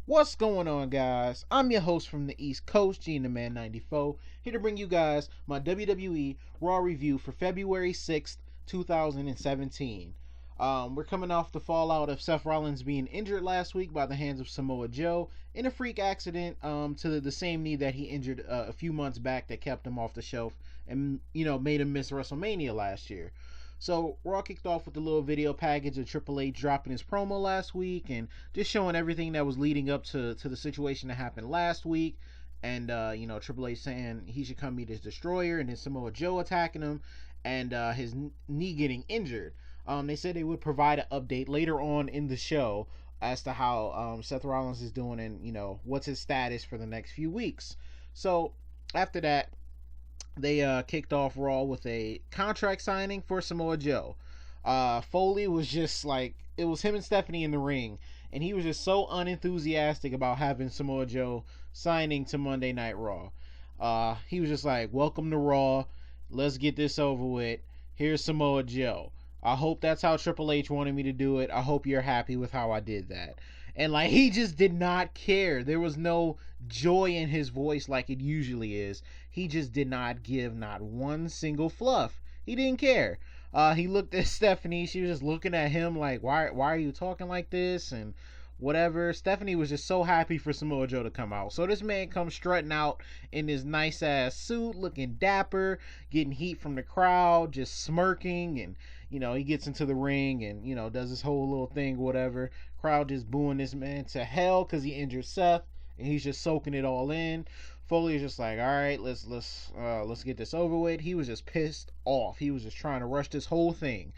What's going on, guys? I'm your host from the East Coast, Gina Man 94, here to bring you guys my WWE Raw review for February 6th, 2017. We're coming off the fallout of Seth Rollins being injured last week by the hands of Samoa Joe in a freak accident to the same knee that he injured a few months back that kept him off the shelf and, made him miss WrestleMania last year. So Raw kicked off with a little video package of Triple H dropping his promo last week and just showing everything that was leading up to the situation that happened last week. And, Triple H saying he should come meet his destroyer, and then Samoa Joe attacking him and his knee getting injured. They said they would provide an update later on in the show as to how Seth Rollins is doing and, what's his status for the next few weeks. So after that, they kicked off Raw with a contract signing for Samoa Joe. Foley was just like, it was him and Stephanie in the ring, and he was just so unenthusiastic about having Samoa Joe signing to Monday Night Raw. He was just like, welcome to Raw, let's get this over with, here's Samoa Joe. I hope that's how Triple H wanted me to do it. I hope you're happy with how I did that. And like, he just did not care. There was no joy in his voice like it usually is. He just did not give not one single fluff. He didn't care. He looked at Stephanie. She was just looking at him like, why are you talking like this? And whatever. Stephanie was just so happy for Samoa Joe to come out. So this man comes strutting out in his nice ass suit, looking dapper, getting heat from the crowd, just smirking, and he gets into the ring and does this whole little thing, whatever. Crowd just booing this man to hell because he injured Seth, and he's just soaking it all in. Foley is just like, all right, let's get this over with. He was just pissed off. He was just trying to rush this whole thing.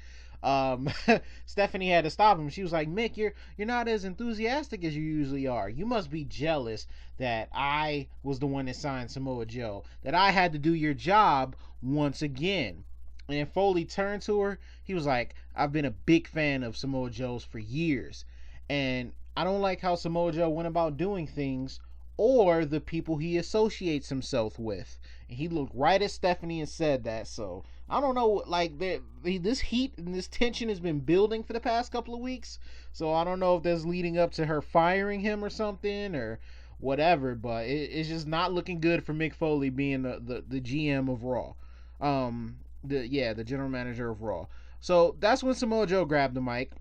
Stephanie had to stop him. She was like, Mick, you're not as enthusiastic as you usually are. You must be jealous that I was the one that signed Samoa Joe, that I had to do your job once again. And then Foley turned to her. He was like, I've been a big fan of Samoa Joe's for years, and I don't like how Samoa Joe went about doing things or the people he associates himself with. And he looked right at Stephanie and said that. So I don't know, like, this heat and this tension has been building for the past couple of weeks. So I don't know if that's leading up to her firing him or something or whatever, but it's just not looking good for Mick Foley being the GM of Raw. The general manager of Raw. So that's when Samoa Joe grabbed the mic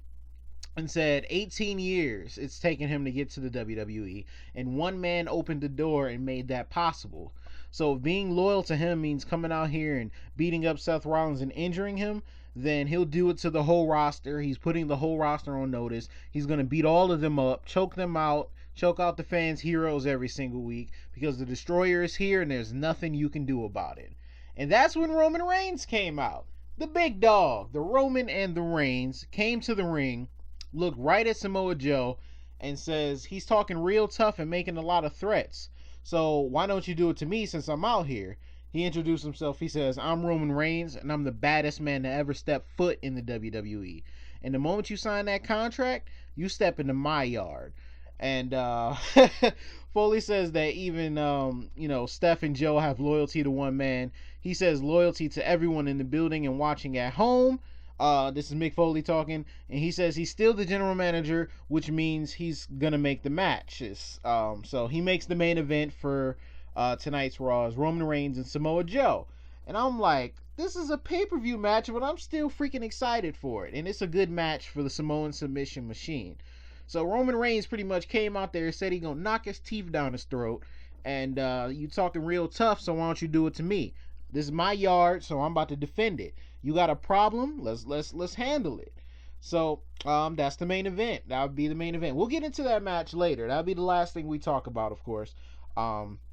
and said 18 years it's taken him to get to the WWE, and one man opened the door and made that possible. So if being loyal to him means coming out here and beating up Seth Rollins and injuring him, then he'll do it to the whole roster. He's putting the whole roster on notice. He's going to beat all of them up, choke them out, choke out the fans' heroes every single week, because the Destroyer is here and there's nothing you can do about it. And that's when Roman Reigns came out. The big dog, the Roman and the Reigns, came to the ring, looked right at Samoa Joe, and says he's talking real tough and making a lot of threats. So why don't you do it to me since I'm out here? He introduced himself. He says, I'm Roman Reigns, and I'm the baddest man to ever step foot in the WWE. And the moment you sign that contract, you step into my yard. And Foley says that even Steph and Joe have loyalty to one man. He says loyalty to everyone in the building and watching at home. This is Mick Foley talking, and he says he's still the general manager, which means he's gonna make the matches. So he makes the main event for tonight's Raw is Roman Reigns and Samoa Joe. And I'm like, this is a pay-per-view match, but I'm still freaking excited for it. And it's a good match for the Samoan submission machine. So Roman Reigns pretty much came out there and said he gonna knock his teeth down his throat, and you talking real tough, so why don't you do it to me? This is my yard, so I'm about to defend it. You got a problem? Let's handle it. So that's the main event. That would be the main event. We'll get into that match later. That'll be the last thing we talk about, of course.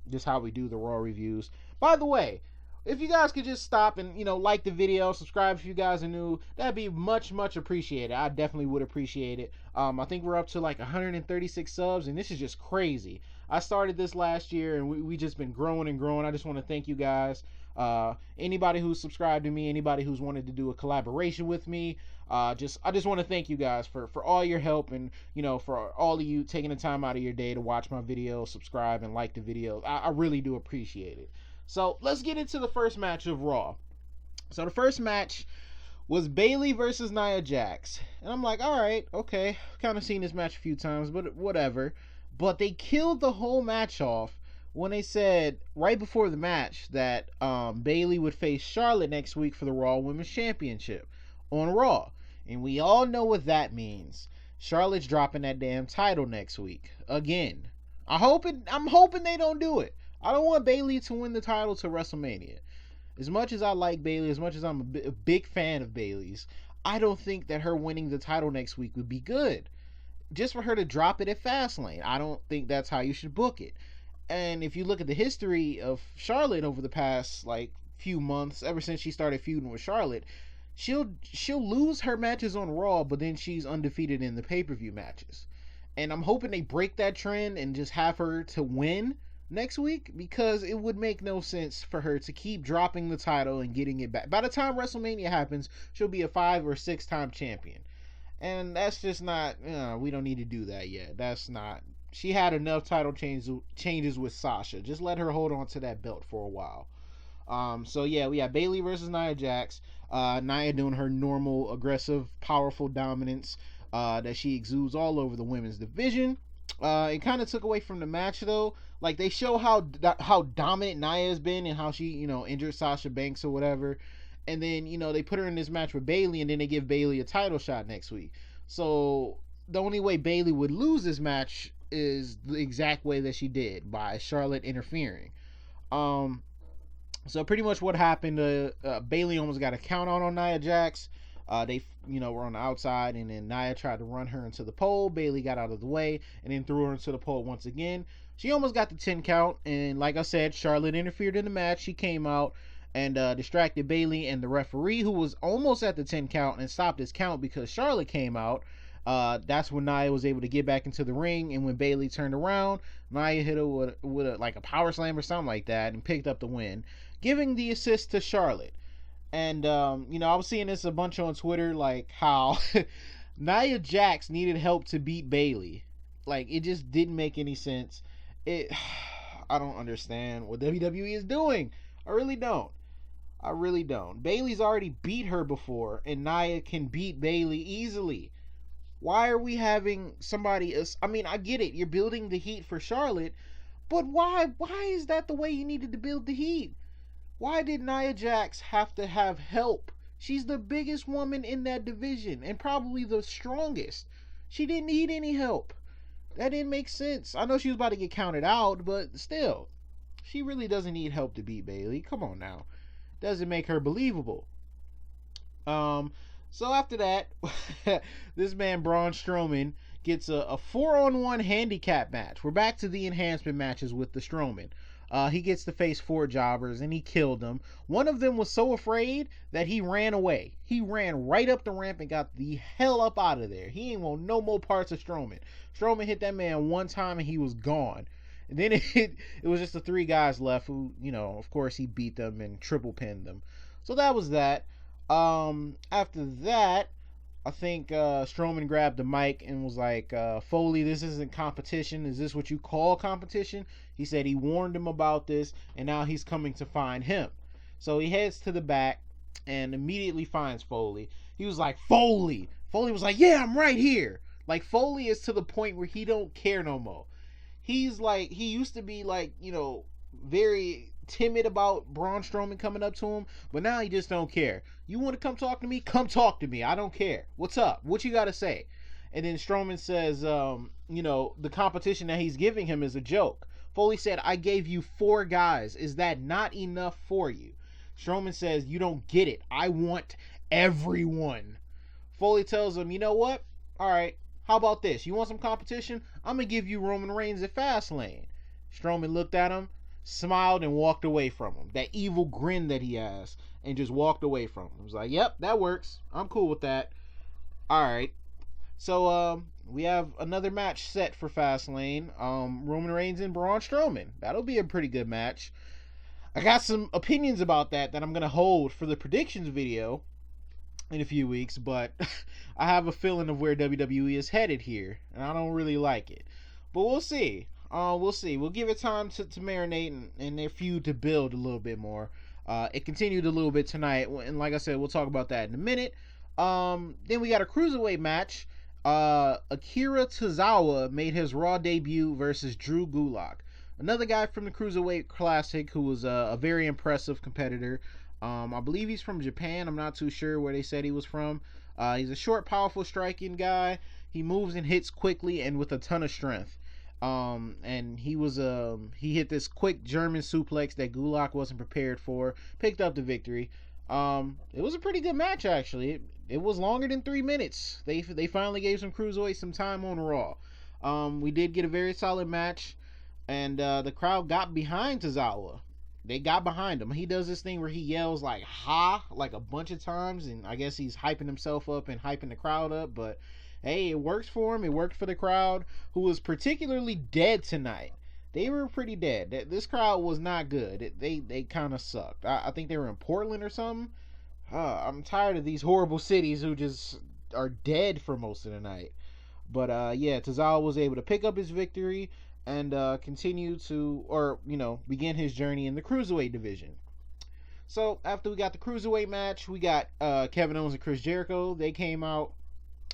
Just how we do the Raw reviews. By the way, if you guys could just stop and like the video, subscribe if you guys are new, that'd be much appreciated. I definitely would appreciate it. I think we're up to like 136 subs, and this is just crazy. I started this last year, and we just been growing and growing. I just want to thank you guys. Anybody who's subscribed to me, anybody who's wanted to do a collaboration with me, I just want to thank you guys for all your help, and for all of you taking the time out of your day to watch my videos, subscribe, and like the videos. I really do appreciate it. So let's get into the first match of Raw. So the first match was Bayley versus Nia Jax. And I'm like, all right, okay. Kind of seen this match a few times, but whatever. But they killed the whole match off when they said right before the match that Bayley would face Charlotte next week for the Raw Women's Championship on Raw. And we all know what that means. Charlotte's dropping that damn title next week again. I'm hoping they don't do it. I don't want Bayley to win the title to WrestleMania. As much as I like Bayley, as much as I'm a big fan of Bayley's, I don't think that her winning the title next week would be good. Just for her to drop it at Fastlane, I don't think that's how you should book it. And if you look at the history of Charlotte over the past few months, ever since she started feuding with Charlotte, she'll lose her matches on Raw, but then she's undefeated in the pay-per-view matches. And I'm hoping they break that trend and just have her to win next week, because it would make no sense for her to keep dropping the title and getting it back. By the time WrestleMania happens, she'll be a 5 or 6 time champion. And that's just not, we don't need to do that yet. That's not, she had enough title changes with Sasha. Just let her hold on to that belt for a while. So yeah, we have Bayley versus Nia Jax. Nia doing her normal, aggressive, powerful dominance that she exudes all over the women's division. It kind of took away from the match though. Like, they show how dominant Nia has been and how she, injured Sasha Banks or whatever. And then, they put her in this match with Bayley, and then they give Bayley a title shot next week. So the only way Bayley would lose this match is the exact way that she did, by Charlotte interfering. So pretty much what happened, Bayley almost got a count out on Nia Jax. They were on the outside, and then Nia tried to run her into the pole. Bayley got out of the way and then threw her into the pole once again. She almost got the 10 count, and like I said, Charlotte interfered in the match. She came out and distracted Bayley and the referee, who was almost at the 10 count, and stopped his count because Charlotte came out. That's when Nia was able to get back into the ring, and when Bayley turned around, Nia hit her with a power slam or something like that and picked up the win, giving the assist to Charlotte. And I was seeing this a bunch on Twitter, like how Nia Jax needed help to beat Bayley. Like, it just didn't make any sense. I don't understand what WWE is doing. I really don't. Bayley's already beat her before, and Nia can beat Bayley easily. Why are we having somebody else? I mean, I get it. You're building the heat for Charlotte, but why is that the way you needed to build the heat? Why did Nia Jax have to have help? She's the biggest woman in that division and probably the strongest. She didn't need any help. That didn't make sense. I know she was about to get counted out, but still, she really doesn't need help to beat Bayley. Come on now. Doesn't make her believable. So after that, this man Braun Strowman gets a 4-on-1 handicap match. We're back to the enhancement matches with the Strowman. He gets to face 4 jobbers, and he killed them. One of them was so afraid that he ran away. He ran right up the ramp and got the hell up out of there. He ain't want no more parts of Strowman. Strowman hit that man one time and he was gone. And then it was just the 3 guys left who, of course he beat them and triple pinned them. So that was that. After that, I think Strowman grabbed the mic and was like, Foley, this isn't competition. Is this what you call competition? He said he warned him about this, and now he's coming to find him. So he heads to the back and immediately finds Foley. He was like, Foley! Foley was like, yeah, I'm right here. Like, Foley is to the point where he don't care no more. He's like, he used to be like, very timid about Braun Strowman coming up to him, but now he just don't care. You want to come talk to me? Come talk to me. I don't care. What's up? What you got to say? And then Strowman says, the competition that he's giving him is a joke. Foley said, I gave you 4 guys. Is that not enough for you? Strowman says, you don't get it. I want everyone. Foley tells him, you know what? All right, how about this? You want some competition? I'm going to give you Roman Reigns at Fastlane. Strowman looked at him, smiled, and walked away from him. That evil grin that he has, and just walked away from him. He was like, yep, that works. I'm cool with that. All right. So, we have another match set for Fastlane. Roman Reigns and Braun Strowman. That'll be a pretty good match. I got some opinions about that I'm going to hold for the predictions video in a few weeks, but I have a feeling of where WWE is headed here, and I don't really like it. But we'll see. We'll see. We'll give it time to marinate and their feud to build a little bit more. It continued a little bit tonight, and like I said, we'll talk about that in a minute. Then we got a cruiserweight match. Akira Tazowa made his Raw debut versus Drew Gulak, another guy from the Cruiserweight Classic who was a very impressive competitor. I believe he's from Japan. I'm not too sure where they said he was from. He's a short, powerful, striking guy. He moves and hits quickly and with a ton of strength. And he hit this quick German suplex that Gulak wasn't prepared for. Picked up the victory. It was a pretty good match, actually. It was longer than 3 minutes. They finally gave some cruiserweights some time on Raw. We did get a very solid match, and the crowd got behind Tazawa. They got behind him. He does this thing where he yells like "ha" like a bunch of times, and I guess he's hyping himself up and hyping the crowd up. But hey, it works for him. It worked for the crowd, who was particularly dead tonight. They were pretty dead. This crowd was not good. They kind of sucked. I think they were in Portland or something. I'm tired of these horrible cities who just are dead for most of the night. But yeah, Tazawa was able to pick up his victory and continue to, begin his journey in the Cruiserweight division. So after we got the Cruiserweight match, we got Kevin Owens and Chris Jericho. They came out,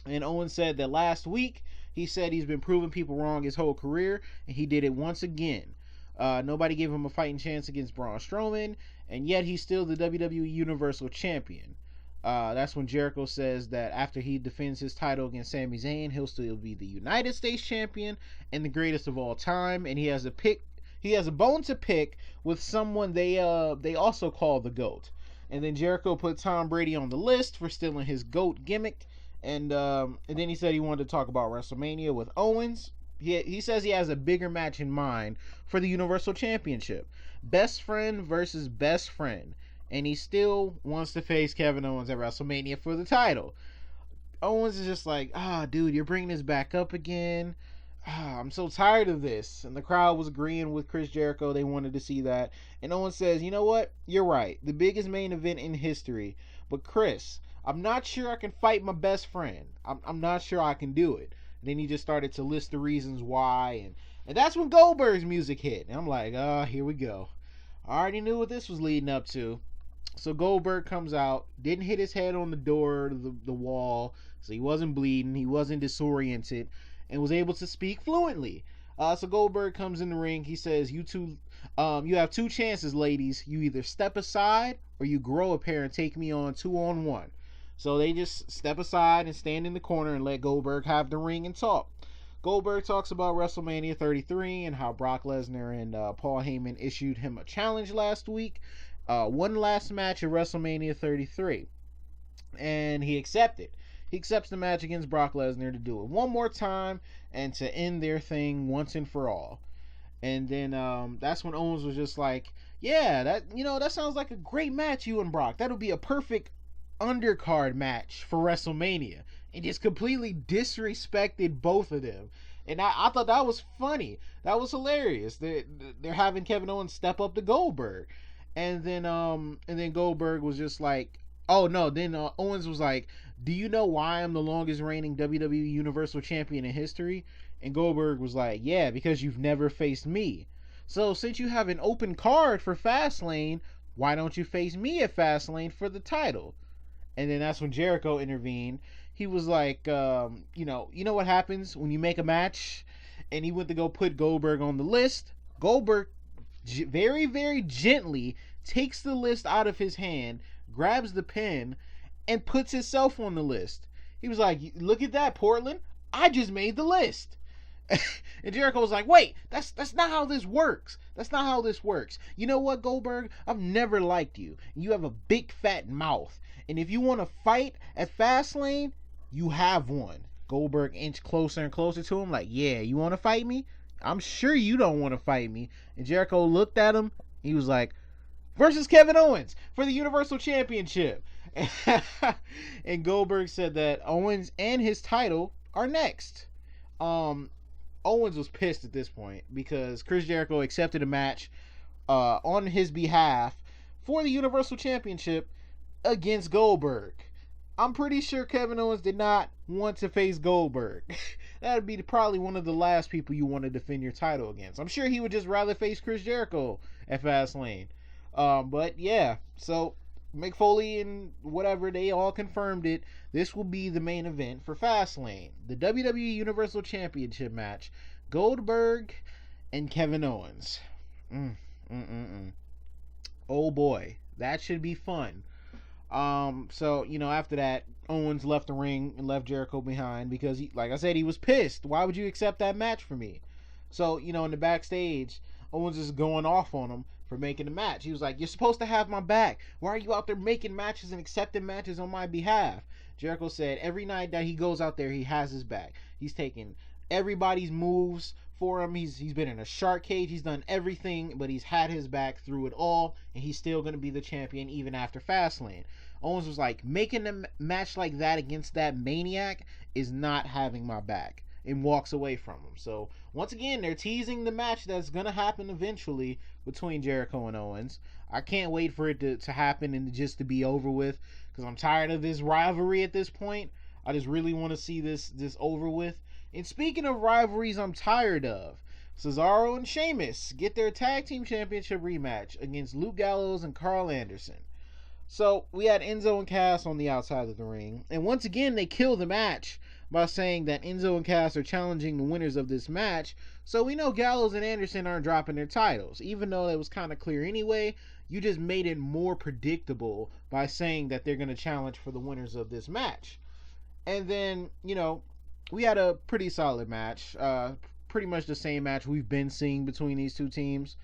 and Owens said that last week, he said he's been proving people wrong his whole career, and he did it once again. Nobody gave him a fighting chance against Braun Strowman, and yet he's still the WWE Universal Champion. That's when Jericho says that after he defends his title against Sami Zayn, he'll still be the United States Champion and the greatest of all time, and he has a bone to pick with someone they also call the GOAT. And then Jericho put Tom Brady on the list for stealing his GOAT gimmick. And then he said he wanted to talk about WrestleMania with Owens. He says he has a bigger match in mind for the Universal Championship. Best friend versus best friend. And he still wants to face Kevin Owens at WrestleMania for the title. Owens is just like, dude, you're bringing this back up again. I'm so tired of this. And the crowd was agreeing with Chris Jericho. They wanted to see that. And Owens says, you know what? You're right. The biggest main event in history. But Chris, I'm not sure I can fight my best friend. I'm not sure I can do it. And then he just started to list the reasons why. And that's when Goldberg's music hit. And I'm like, here we go. I already knew what this was leading up to. So Goldberg comes out, didn't hit his head on the door, the wall, so he wasn't bleeding, he wasn't disoriented, and was able to speak fluently. So Goldberg comes in the ring. He says, you have two chances, ladies. You either step aside or you grow a pair and take me on 2-on-1. So they just step aside and stand in the corner and let Goldberg have the ring and talk. Goldberg talks about WrestleMania 33 and how Brock Lesnar and Paul Heyman issued him a challenge last week. One last match at WrestleMania 33. And he accepted. He accepts the match against Brock Lesnar to do it one more time and to end their thing once and for all. And then that's when Owens was just like, yeah, that sounds like a great match, you and Brock. That'll be a perfect undercard match for WrestleMania. And just completely disrespected both of them. And I thought that was funny. That was hilarious. They're having Kevin Owens step up to Goldberg. And then Goldberg was just like, oh no, then Owens was like, do you know why I'm the longest reigning WWE Universal Champion in history? And Goldberg was like, yeah, because you've never faced me. So since you have an open card for Fastlane, why don't you face me at Fastlane for the title? And then that's when Jericho intervened. He was like, you know what happens when you make a match? And he went to go put Goldberg on the list. Goldberg very, very gently takes the list out of his hand, grabs the pen, and puts himself on the list. He was like, look at that, Portland. I just made the list. And Jericho was like, wait, that's not how this works. That's not how this works. You know what, Goldberg? I've never liked you. You have a big fat mouth. And if you want to fight at Fastlane, you have one. Goldberg inched closer and closer to him like, yeah, you want to fight me? I'm sure you don't want to fight me. And Jericho looked at him. He was like, versus Kevin Owens for the Universal Championship. And Goldberg said that Owens and his title are next. Owens was pissed at this point because Chris Jericho accepted a match on his behalf for the Universal Championship against Goldberg. I'm pretty sure Kevin Owens did not want to face Goldberg. That would be probably one of the last people you want to defend your title against. I'm sure he would just rather face Chris Jericho at Fastlane. But yeah, so Mick Foley and whatever, they all confirmed it. This will be the main event for Fastlane, the WWE Universal Championship match. Goldberg and Kevin Owens. Oh boy, that should be fun. So, after that, Owens left the ring and left Jericho behind because, like I said, he was pissed. Why would you accept that match for me? So, in the backstage, Owens is going off on him for making the match. He was like, you're supposed to have my back. Why are you out there making matches and accepting matches on my behalf? Jericho said every night that he goes out there, he has his back. He's taking everybody's moves for him. He's been in a shark cage. He's done everything, but he's had his back through it all, and he's still going to be the champion even after Fastlane. Owens was like, making a match like that against that maniac is not having my back, and walks away from him. So once again, they're teasing the match that's going to happen eventually between Jericho and Owens. I can't wait for it to happen and just to be over with, because I'm tired of this rivalry at this point. I just really want to see this over with. And speaking of rivalries I'm tired of, Cesaro and Sheamus get their tag team championship rematch against Luke Gallows and Karl Anderson. So we had Enzo and Cass on the outside of the ring, and once again they kill the match by saying that Enzo and Cass are challenging the winners of this match, so we know Gallows and Anderson aren't dropping their titles. Even though it was kind of clear anyway, you just made it more predictable by saying that they're going to challenge for the winners of this match. And then, we had a pretty solid match, pretty much the same match we've been seeing between these two teams.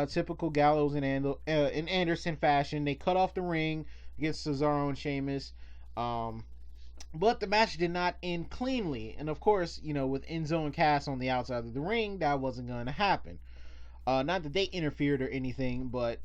Typical Gallows and Anderson fashion. They cut off the ring against Cesaro and Sheamus. But the match did not end cleanly. And of course, with Enzo and Cass on the outside of the ring, that wasn't going to happen. Not that they interfered or anything, but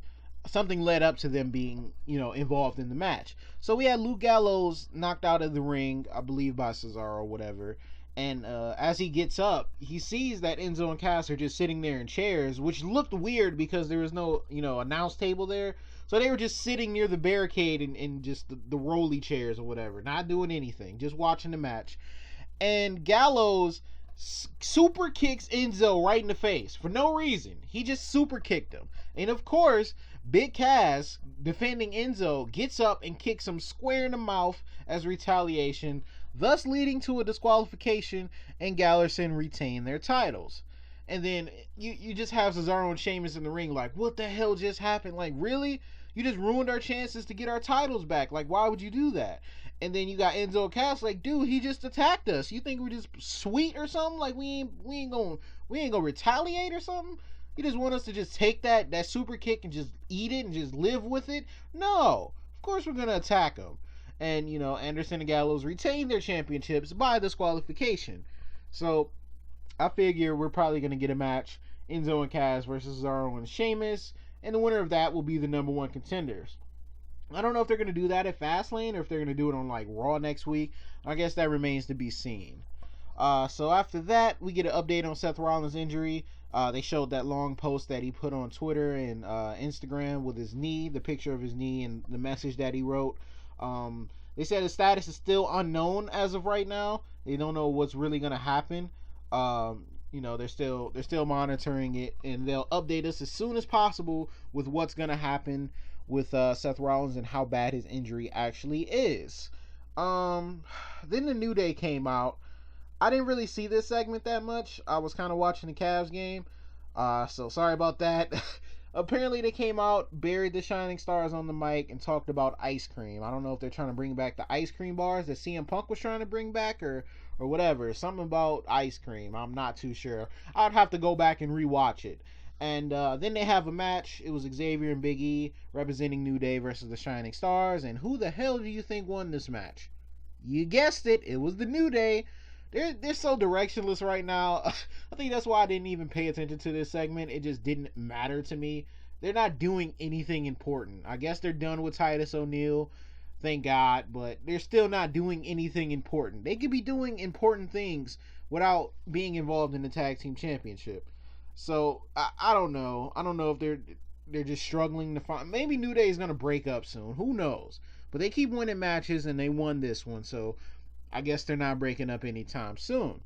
something led up to them being, involved in the match. So we had Luke Gallows knocked out of the ring, I believe by Cesaro or whatever. And as he gets up, he sees that Enzo and Cass are just sitting there in chairs, which looked weird because there was no, announce table there. So they were just sitting near the barricade in just the rolly chairs or whatever, not doing anything, just watching the match. And Gallows super kicks Enzo right in the face for no reason. He just super kicked him. And of course, Big Cass, defending Enzo, gets up and kicks him square in the mouth as retaliation, thus leading to a disqualification, and Gallagher retain their titles. And then you just have Cesaro and Sheamus in the ring like, what the hell just happened? Like, really? You just ruined our chances to get our titles back. Like, why would you do that? And then you got Enzo and Cass like, dude, he just attacked us. You think we're just sweet or something? Like, we ain't gonna retaliate or something? You just want us to just take that super kick and just eat it and just live with it? No. Of course we're gonna attack him. And, Anderson and Gallows retain their championships by disqualification. So, I figure we're probably going to get a match, Enzo and Cass versus Cesaro and Sheamus, and the winner of that will be the number one contenders. I don't know if they're going to do that at Fastlane or if they're going to do it on, Raw next week. I guess that remains to be seen. So after that, we get an update on Seth Rollins' injury. They showed that long post that he put on Twitter and Instagram with his knee, the picture of his knee, and the message that he wrote. They said his status is still unknown as of right now. They don't know what's really going to happen. They're still monitoring it, and they'll update us as soon as possible with what's going to happen with Seth Rollins and how bad his injury actually is. Then the New Day came out. I didn't really see this segment that much. I was kind of watching the Cavs game, so sorry about that. Apparently they came out, buried the Shining Stars on the mic, and talked about ice cream. I don't know if they're trying to bring back the ice cream bars that CM Punk was trying to bring back or whatever. Something about ice cream. I'm not too sure. I'd have to go back and rewatch it. And then they have a match. It was Xavier and Big E representing New Day versus the Shining Stars. And who the hell do you think won this match? You guessed it. It was the New Day. They're so directionless right now. I think that's why I didn't even pay attention to this segment. It just didn't matter to me. They're not doing anything important. I guess they're done with Titus O'Neil. Thank God. But they're still not doing anything important. They could be doing important things without being involved in the tag team championship. So, I don't know. I don't know if they're just struggling to find... Maybe New Day is going to break up soon. Who knows? But they keep winning matches and they won this one. So, I guess they're not breaking up anytime soon.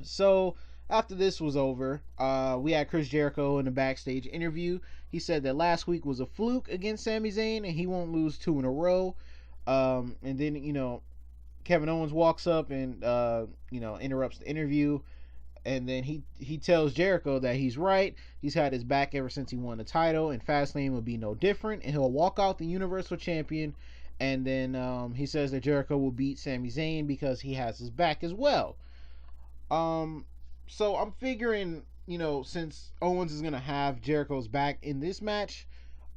So, After this was over, we had Chris Jericho in the backstage interview. He said that last week was a fluke against Sami Zayn and he won't lose 2 in a row. And then, Kevin Owens walks up and, interrupts the interview. And then he tells Jericho that he's right. He's had his back ever since he won the title, and Fastlane will be no different. And he'll walk out the Universal Champion. And then he says that Jericho will beat Sami Zayn because he has his back as well. So I'm figuring, since Owens is going to have Jericho's back in this match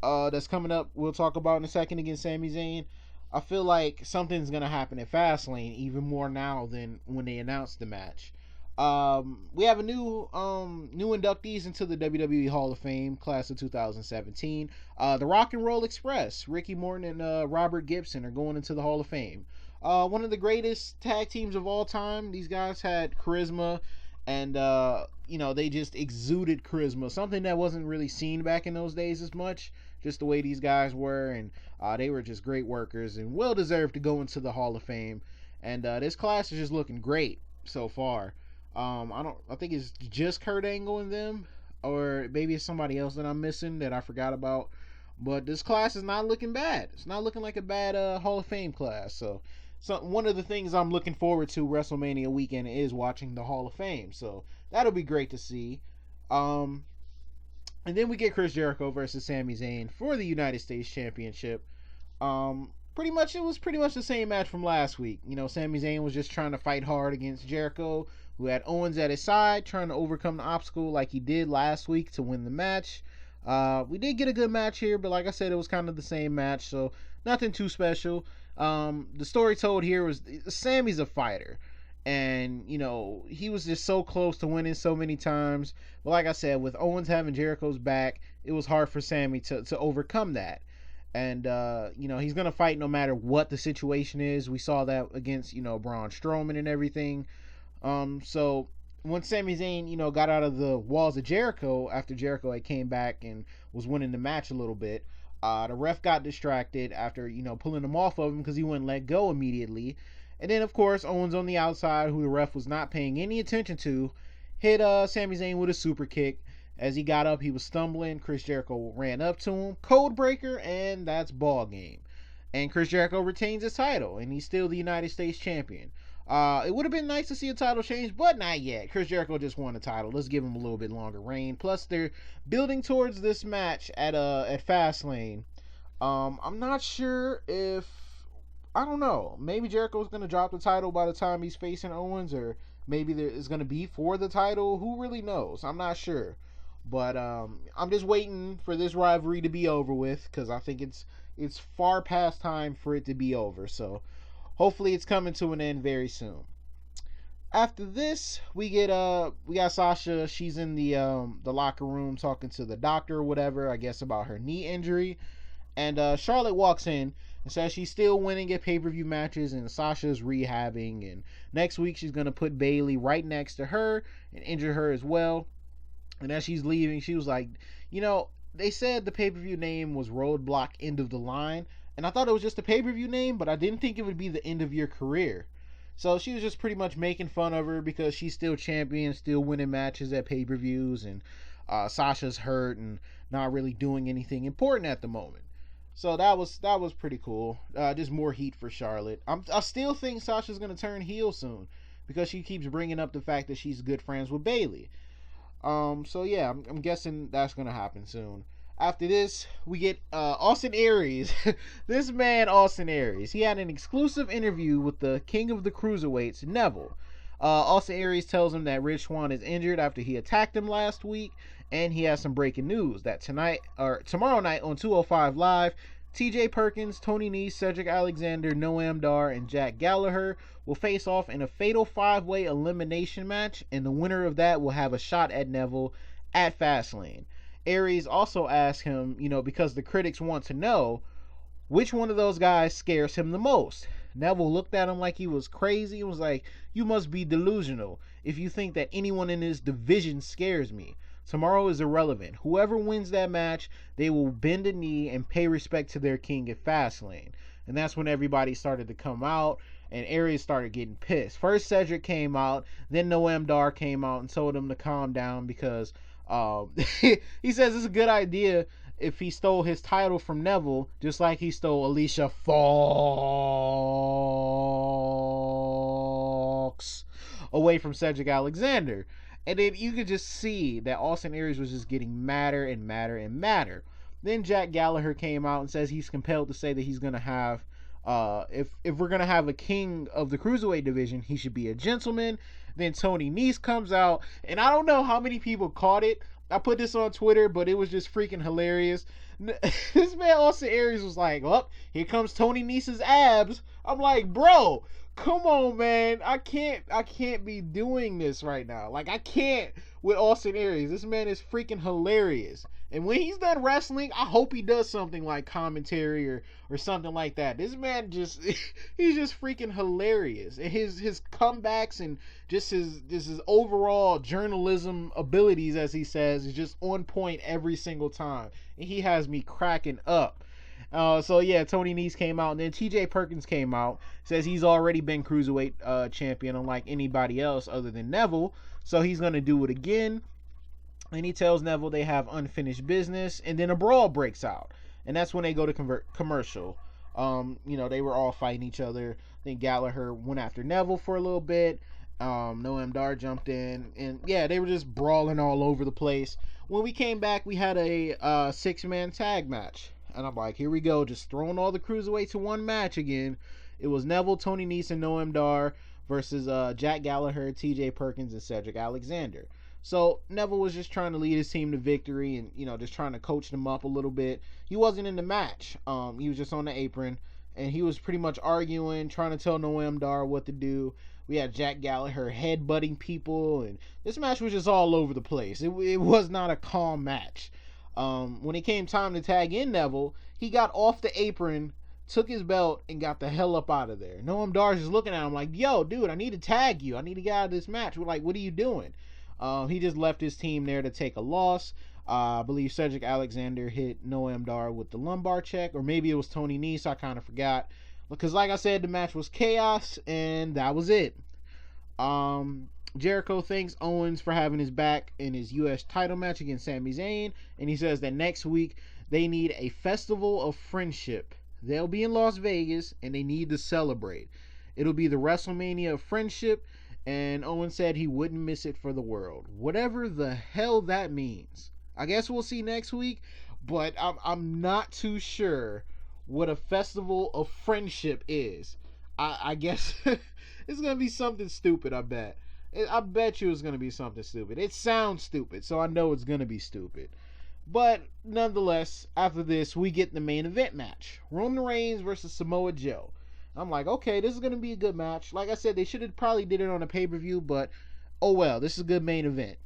that's coming up, we'll talk about in a second against Sami Zayn, I feel like something's going to happen at Fastlane even more now than when they announced the match. We have a new inductees into the WWE Hall of Fame class of 2017. The Rock and Roll Express, Ricky Morton and Robert Gibson are going into the Hall of Fame. One of the greatest tag teams of all time. These guys had charisma, and they just exuded charisma, something that wasn't really seen back in those days as much. Just the way these guys were, and they were just great workers and well deserved to go into the Hall of Fame. And this class is just looking great so far. I think it's just Kurt Angle and them, or maybe it's somebody else that I'm missing that I forgot about. But this class is not looking bad. It's not looking like a bad Hall of Fame class. So one of the things I'm looking forward to WrestleMania weekend is watching the Hall of Fame. So that'll be great to see. And then we get Chris Jericho versus Sami Zayn for the United States Championship. It was pretty much the same match from last week. Sami Zayn was just trying to fight hard against Jericho, who had Owens at his side, trying to overcome the obstacle like he did last week to win the match. We did get a good match here, but like I said, it was kind of the same match, so nothing too special. The story told here was Sami's a fighter, and he was just so close to winning so many times. But like I said, with Owens having Jericho's back, it was hard for Sami to overcome that. And he's gonna fight no matter what the situation is. We saw that against Braun Strowman and everything. So when Sami Zayn got out of the walls of Jericho after Jericho had came back and was winning the match a little bit, the ref got distracted after pulling him off of him because he wouldn't let go immediately. And then of course Owens on the outside, who the ref was not paying any attention to, hit Sami Zayn with a super kick. As he got up, he was stumbling. Chris Jericho ran up to him, code breaker, and that's ball game. And Chris Jericho retains his title, and he's still the United States champion. It would have been nice to see a title change, but not yet. Chris Jericho just won the title. Let's give him a little bit longer reign. Plus, they're building towards this match at Fastlane. I'm not sure if, I don't know. Maybe Jericho's going to drop the title by the time he's facing Owens, or maybe there is going to be for the title. Who really knows? I'm not sure. But I'm just waiting for this rivalry to be over with, because I think it's far past time for it to be over. So hopefully it's coming to an end very soon. After this, we got Sasha. She's in the locker room talking to the doctor or whatever, I guess, about her knee injury. And Charlotte walks in and says she's still winning at pay-per-view matches, and Sasha's rehabbing. And next week she's going to put Bayley right next to her and injure her as well. And as she's leaving, she was like, they said the pay-per-view name was Roadblock End of the Line. And I thought it was just a pay-per-view name, but I didn't think it would be the end of your career. So she was just pretty much making fun of her because she's still champion, still winning matches at pay-per-views. And Sasha's hurt and not really doing anything important at the moment. So that was pretty cool. Just more heat for Charlotte. I still think Sasha's going to turn heel soon, because she keeps bringing up the fact that she's good friends with Bayley. So yeah, I'm guessing that's gonna happen soon. After this, we get Austin Aries. This man, Austin Aries, he had an exclusive interview with the King of the Cruiserweights, Neville. Austin Aries tells him that Rich Swann is injured after he attacked him last week, and he has some breaking news that tomorrow night on 205 Live, TJ Perkins, Tony Nese, Cedric Alexander, Noam Dar, and Jack Gallagher will face off in a fatal 5-way elimination match, and the winner of that will have a shot at Neville at Fastlane. Aries also asked him, because the critics want to know which one of those guys scares him the most. Neville looked at him like he was crazy and was like, "You must be delusional if you think that anyone in this division scares me. Tomorrow is irrelevant. Whoever wins that match, they will bend a knee and pay respect to their king at Fastlane." And that's when everybody started to come out. and Aries started getting pissed. First Cedric came out, then Noam came out and told him to calm down because he says it's a good idea if he stole his title from Neville, just like he stole Alicia Fox away from Cedric Alexander. And then you could just see that Austin Aries was just getting madder and madder and madder. Then Jack Gallagher came out and says he's compelled to say that he's going to have, if we're going to have a king of the Cruiserweight division, he should be a gentleman. Then Tony Nese comes out, and I don't know how many people caught it. I put this on Twitter, but it was just freaking hilarious. This man Austin Aries was like, "Oh, here comes Tony Nese's abs." I'm like, bro, come on, man. I can't be doing this right now. Like, I can't with Austin Aries. This man is freaking hilarious. And when he's done wrestling, I hope he does something like commentary or something like that. This man just, he's just freaking hilarious. And his comebacks and just his overall journalism abilities, as he says, is just on point every single time. And he has me cracking up. So yeah, Tony Nese came out, and then TJ Perkins came out, says he's already been Cruiserweight champion unlike anybody else other than Neville, so he's going to do it again. And he tells Neville they have unfinished business, and then a brawl breaks out, and that's when they go to commercial. They were all fighting each other. I think Gallagher went after Neville for a little bit. Noam Dar jumped in, and yeah, they were just brawling all over the place. When we came back, we had a 6-man tag match, and I'm like, here we go, just throwing all the cruiserweights to one match again. It was Neville, Tony Nese, and Noam Dar versus Jack Gallagher, TJ Perkins, and Cedric Alexander. So Neville was just trying to lead his team to victory and, just trying to coach them up a little bit. He wasn't in the match. He was just on the apron, and he was pretty much arguing, trying to tell Noam Dar what to do. We had Jack Gallagher headbutting people, and this match was just all over the place. It was not a calm match. When it came time to tag in Neville, he got off the apron, took his belt, and got the hell up out of there. Noam Dar's just looking at him like, yo, dude, I need to tag you. I need to get out of this match. We're like, what are you doing? He just left his team there to take a loss. I believe Cedric Alexander hit Noam Dar with the lumbar check, or maybe it was Tony Nese. I kind of forgot. Because like I said, the match was chaos, and that was it. Jericho thanks Owens for having his back in his U.S. title match against Sami Zayn, and he says that next week they need a festival of friendship. They'll be in Las Vegas, and they need to celebrate. It'll be the WrestleMania of friendship, and Owens said he wouldn't miss it for the world. Whatever the hell that means. I guess we'll see next week, but I'm not too sure what a festival of friendship is. I guess it's going to be something stupid, I bet. I bet you it's going to be something stupid. It sounds stupid, so I know it's going to be stupid. But nonetheless, after this, we get the main event match. Roman Reigns versus Samoa Joe. I'm like, okay, this is going to be a good match. Like I said, they should have probably did it on a pay-per-view, but oh well, this is a good main event.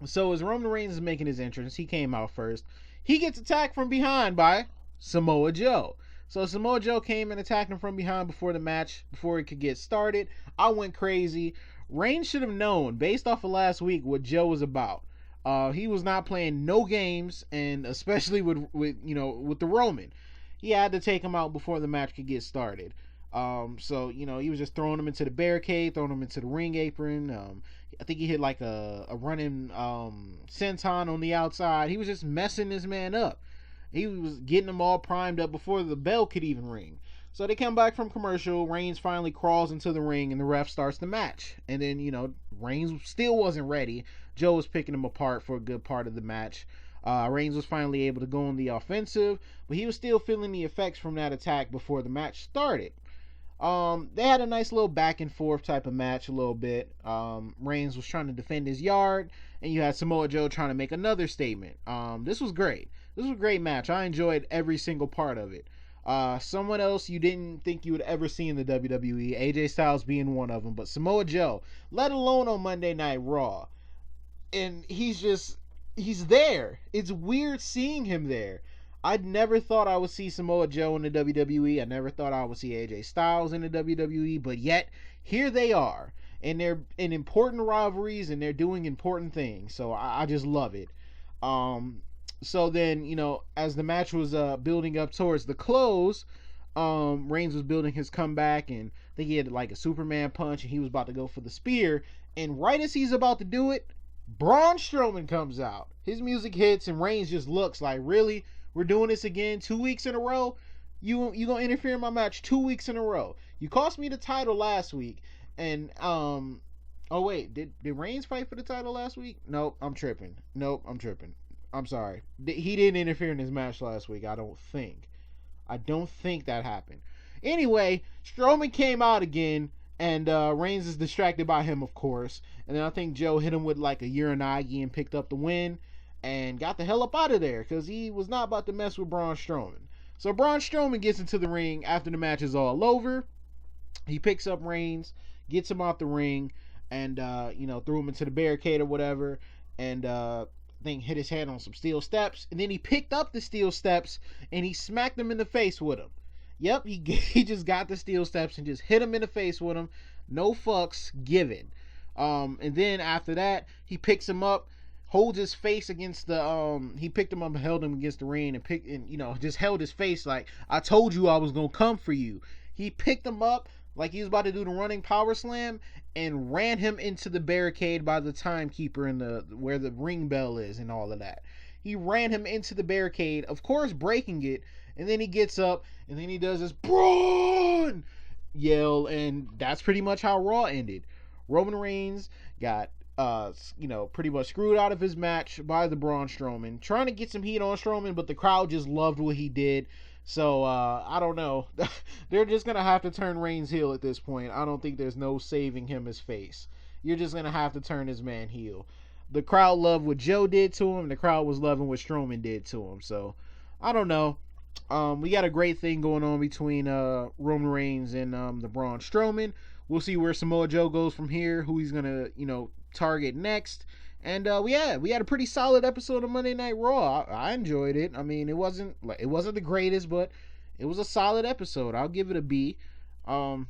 So as Roman Reigns is making his entrance, he came out first. He gets attacked from behind by Samoa Joe. So Samoa Joe came and attacked him from behind before the match, before it could get started. I went crazy. Reigns should have known, based off of last week, what Joe was about. He was not playing no games, and especially with the Roman. He had to take him out before the match could get started. So he was just throwing him into the barricade, throwing him into the ring apron. I think he hit like a running senton on the outside. He was just messing this man up. He was getting them all primed up before the bell could even ring. So they come back from commercial. Reigns finally crawls into the ring, and the ref starts the match. And then, Reigns still wasn't ready. Joe was picking him apart for a good part of the match. Reigns was finally able to go on the offensive, but he was still feeling the effects from that attack before the match started. They had a nice little back and forth type of match a little bit. Reigns was trying to defend his yard, and you had Samoa Joe trying to make another statement. This was great. This was a great match. I enjoyed every single part of it. Someone else you didn't think you would ever see in the WWE, AJ Styles being one of them, but Samoa Joe, let alone on Monday Night Raw. And he's there. It's weird seeing him there. I never thought I would see Samoa Joe in the WWE. I never thought I would see AJ Styles in the WWE, but yet here they are. And they're in important rivalries, and they're doing important things. So I just love it. So then, as the match was building up towards the close, Reigns was building his comeback, and I think he had like a Superman punch, and he was about to go for the spear. And right as he's about to do it, Braun Strowman comes out. His music hits, and Reigns just looks like, really? We're doing this again 2 weeks in a row? You gonna interfere in my match 2 weeks in a row? You cost me the title last week, and oh wait, did Reigns fight for the title last week? Nope, I'm tripping. I'm sorry. He didn't interfere in his match last week. I don't think that happened. Anyway, Strowman came out again, and Reigns is distracted by him, of course. And then I think Joe hit him with like a Uranagi and picked up the win and got the hell up out of there because he was not about to mess with Braun Strowman. So Braun Strowman gets into the ring after the match is all over. He picks up Reigns, gets him out the ring, and threw him into the barricade or whatever, and I think hit his head on some steel steps, and then he picked up the steel steps and he smacked him in the face with them. Yep, he just got the steel steps and just hit him in the face with them. No fucks given. And then after that, he picks him up, holds his face against the he picked him up, held him against the ring, and just held his face like, I told you I was gonna come for you. He picked him up like he was about to do the running power slam and ran him into the barricade by the timekeeper in where the ring bell is and all of that. He ran him into the barricade, of course breaking it, and then he gets up and then he does this Braun yell, and that's pretty much how Raw ended. Roman Reigns got pretty much screwed out of his match by the Braun Strowman, trying to get some heat on Strowman, but the crowd just loved what he did. So I don't know. They're just gonna have to turn Reigns heel at this point. I don't think there's no saving him his face. You're just gonna have to turn this man heel. The crowd loved what Joe did to him. The crowd was loving what Strowman did to him. So I don't know. We got a great thing going on between Roman Reigns and the Braun Strowman. We'll see where Samoa Joe goes from here, who he's gonna target next. And we had a pretty solid episode of Monday Night Raw. I enjoyed it. I mean, it wasn't the greatest, but it was a solid episode. I'll give it a B. I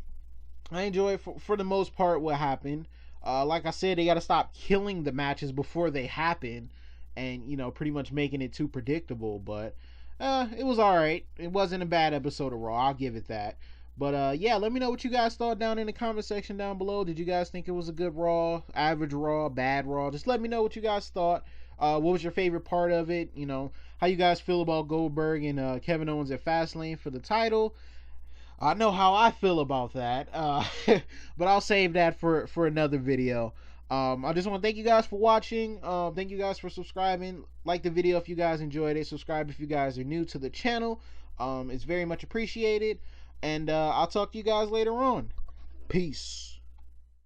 enjoy it for the most part what happened. Like I said, they got to stop killing the matches before they happen, and pretty much making it too predictable. But it was all right. It wasn't a bad episode of Raw. I'll give it that. But yeah, let me know what you guys thought down in the comment section down below. Did you guys think it was a good Raw, average Raw, bad Raw? Just let me know what you guys thought. What was your favorite part of it? How you guys feel about Goldberg and Kevin Owens at Fastlane for the title? I know how I feel about that, but I'll save that for another video. I just want to thank you guys for watching. Thank you guys for subscribing. Like the video if you guys enjoyed it. Subscribe if you guys are new to the channel. It's very much appreciated. And I'll talk to you guys later on. Peace.